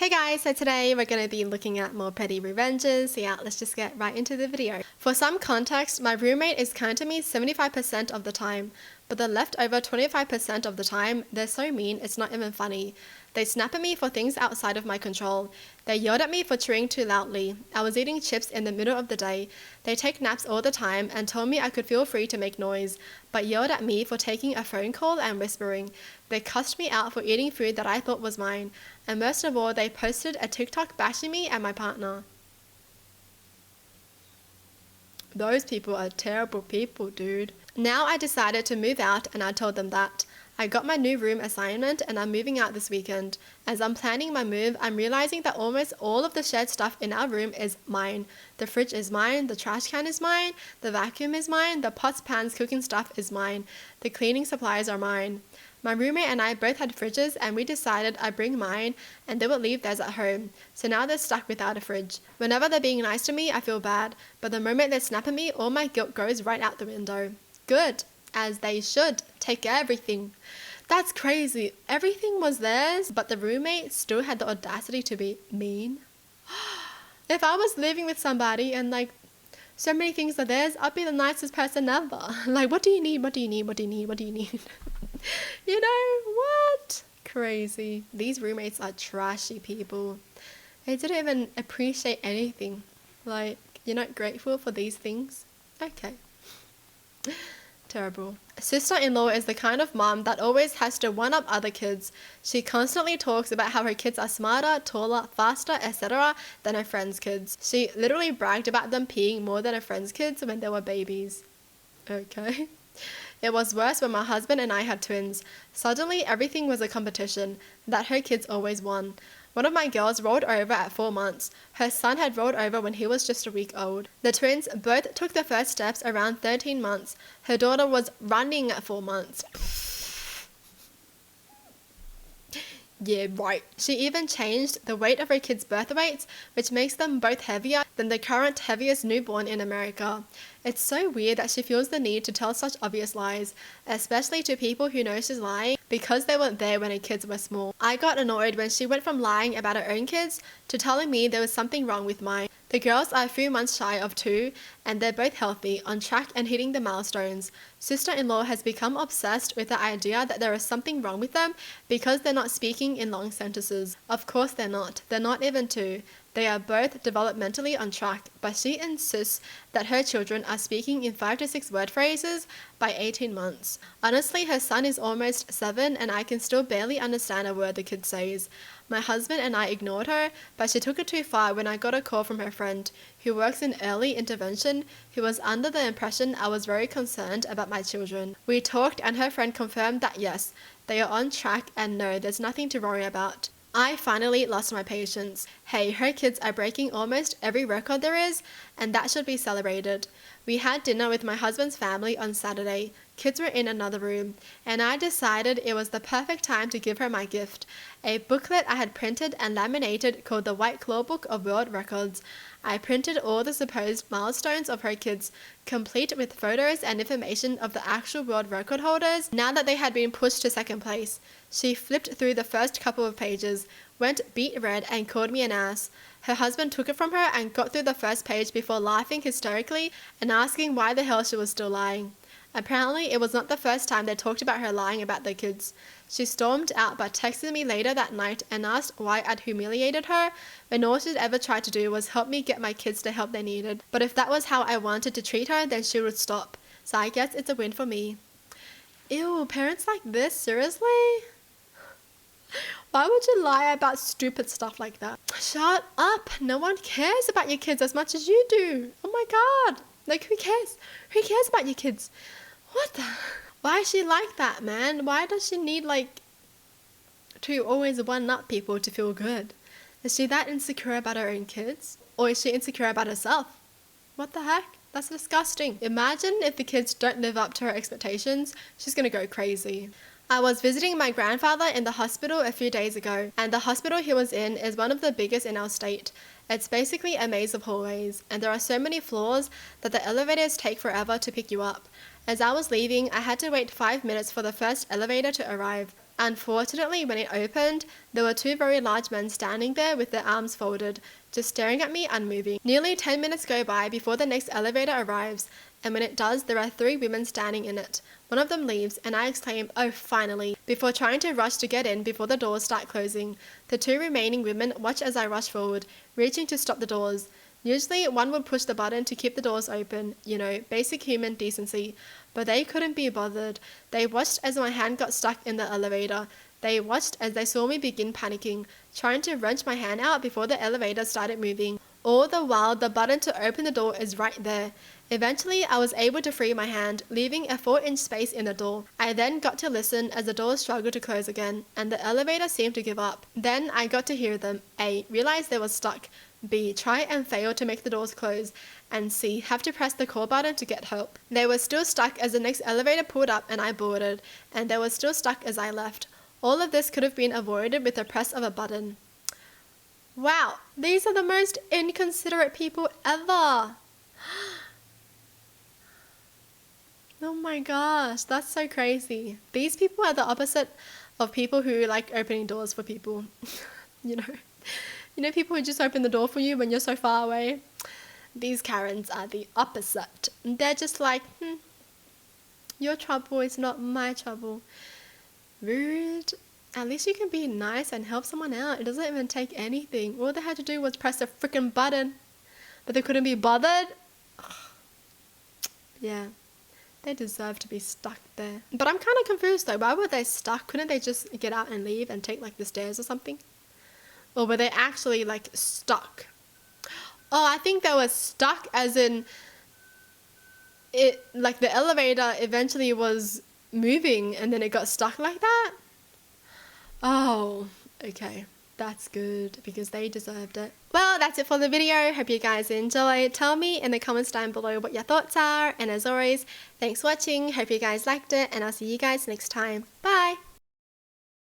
Hey guys, so today we're going to be looking at more petty revenges. So yeah, let's just get right into the video. For some context, my roommate is kind to me 75% of the time, but the leftover 25% of the time, they're so mean it's not even funny. They snap at me for things outside of my control. They yelled at me for chewing too loudly. I was eating chips in the middle of the day. They take naps all the time and told me I could feel free to make noise, but yelled at me for taking a phone call and whispering. They cussed me out for eating food that I thought was mine. And most of all, they posted a TikTok bashing me and my partner. Those people are terrible people, dude. Now I decided to move out and I told them that. I got my new room assignment and I'm moving out this weekend. As I'm planning my move, I'm realizing that almost all of the shared stuff in our room is mine. The fridge is mine, the trash can is mine, the vacuum is mine, the pots, pans, cooking stuff is mine. The cleaning supplies are mine. My roommate and I both had fridges and we decided I'd bring mine and they would leave theirs at home. So now they're stuck without a fridge. Whenever they're being nice to me, I feel bad. But the moment they snap at me, all my guilt goes right out the window. Good. As they should. Take everything. That's crazy. Everything was theirs, but the roommate still had the audacity to be mean. If I was living with somebody and so many things are theirs, I'd be the nicest person ever. What do you need? What do you need? What do you need? What do you need? You know, what? Crazy. These roommates are trashy people. They didn't even appreciate anything. You're not grateful for these things? Okay. Terrible. Sister-in-law is the kind of mom that always has to one-up other kids. She constantly talks about how her kids are smarter, taller, faster, etc. than her friends' kids. She literally bragged about them peeing more than her friends' kids when they were babies. Okay. It was worse when my husband and I had twins. Suddenly, everything was a competition, that her kids always won. One of my girls rolled over at 4 months. Her son had rolled over when he was just a week old. The twins both took their first steps around 13 months. Her daughter was running at 4 months. Yeah, right. She even changed the weight of her kids' birth weights, which makes them both heavier than the current heaviest newborn in America. It's so weird that she feels the need to tell such obvious lies, especially to people who know she's lying because they weren't there when her kids were small. I got annoyed when she went from lying about her own kids to telling me there was something wrong with mine. The girls are a few months shy of 2, and they're both healthy, on track and hitting the milestones. Sister-in-law has become obsessed with the idea that there is something wrong with them because they're not speaking in long sentences. Of course they're not. They're not even 2. They are both developmentally on track, but she insists that her children are speaking in 5 to 6 word phrases by 18 months. Honestly, her son is almost 7 and I can still barely understand a word the kid says. My husband and I ignored her, but she took it too far when I got a call from her friend, who works in early intervention, who was under the impression I was very concerned about my children. We talked and her friend confirmed that yes, they are on track and no, there's nothing to worry about. I finally lost my patience. Hey, her kids are breaking almost every record there is, and that should be celebrated. We had dinner with my husband's family on Saturday. Kids were in another room, and I decided it was the perfect time to give her my gift, a booklet I had printed and laminated called the White Claw Book of World Records. I printed all the supposed milestones of her kids, complete with photos and information of the actual world record holders now that they had been pushed to second place. She flipped through the first couple of pages, went beet red and called me an ass. Her husband took it from her and got through the first page before laughing hysterically and asking why the hell she was still lying. Apparently, it was not the first time they talked about her lying about their kids. She stormed out but texted me later that night and asked why I'd humiliated her when all she'd ever tried to do was help me get my kids the help they needed. But if that was how I wanted to treat her, then she would stop. So I guess it's a win for me. Ew, parents like this? Seriously? Why would you lie about stupid stuff like that? Shut up! No one cares about your kids as much as you do. Oh my god! Who cares? Who cares about your kids? What the? Why is she like that, man? Why does she need, to always one-up people to feel good? Is she that insecure about her own kids? Or is she insecure about herself? What the heck? That's disgusting. Imagine if the kids don't live up to her expectations. She's gonna go crazy. I was visiting my grandfather in the hospital a few days ago, and the hospital he was in is one of the biggest in our state. It's basically a maze of hallways, and there are so many floors that the elevators take forever to pick you up. As I was leaving, I had to wait 5 minutes for the first elevator to arrive. Unfortunately, when it opened, there were two very large men standing there with their arms folded, just staring at me unmoving. Nearly 10 minutes go by before the next elevator arrives, and when it does, there are three women standing in it. One of them leaves, and I exclaim, "Oh, finally," before trying to rush to get in before the doors start closing. The two remaining women watch as I rush forward, reaching to stop the doors. Usually, one would push the button to keep the doors open, you know, basic human decency. But they couldn't be bothered. They watched as my hand got stuck in the elevator. They watched as they saw me begin panicking, trying to wrench my hand out before the elevator started moving. All the while, the button to open the door is right there. Eventually, I was able to free my hand, leaving a 4-inch space in the door. I then got to listen as the door struggled to close again, and the elevator seemed to give up. Then I got to hear them A. realize they were stuck, B. try and fail to make the doors close, and C. have to press the call button to get help. They were still stuck as the next elevator pulled up and I boarded, and they were still stuck as I left. All of this could have been avoided with the press of a button. Wow, these are the most inconsiderate people ever. Oh my gosh, that's so crazy. These people are the opposite of people who like opening doors for people. You know, people who just open the door for you when you're so far away. These Karens are the opposite. They're just like, your trouble is not my trouble. Rude. At least you can be nice and help someone out. It doesn't even take anything. All they had to do was press a freaking button. But they couldn't be bothered. Yeah. They deserve to be stuck there. But I'm kind of confused though. Why were they stuck? Couldn't they just get out and leave and take like the stairs or something? Or were they actually like stuck? Oh, I think they were stuck as in it, like the elevator eventually was moving and then it got stuck like that. Oh, okay. That's good because they deserved it. Well, that's it for the video. Hope you guys enjoyed. Tell me in the comments down below what your thoughts are. And as always, thanks for watching. Hope you guys liked it and I'll see you guys next time. Bye.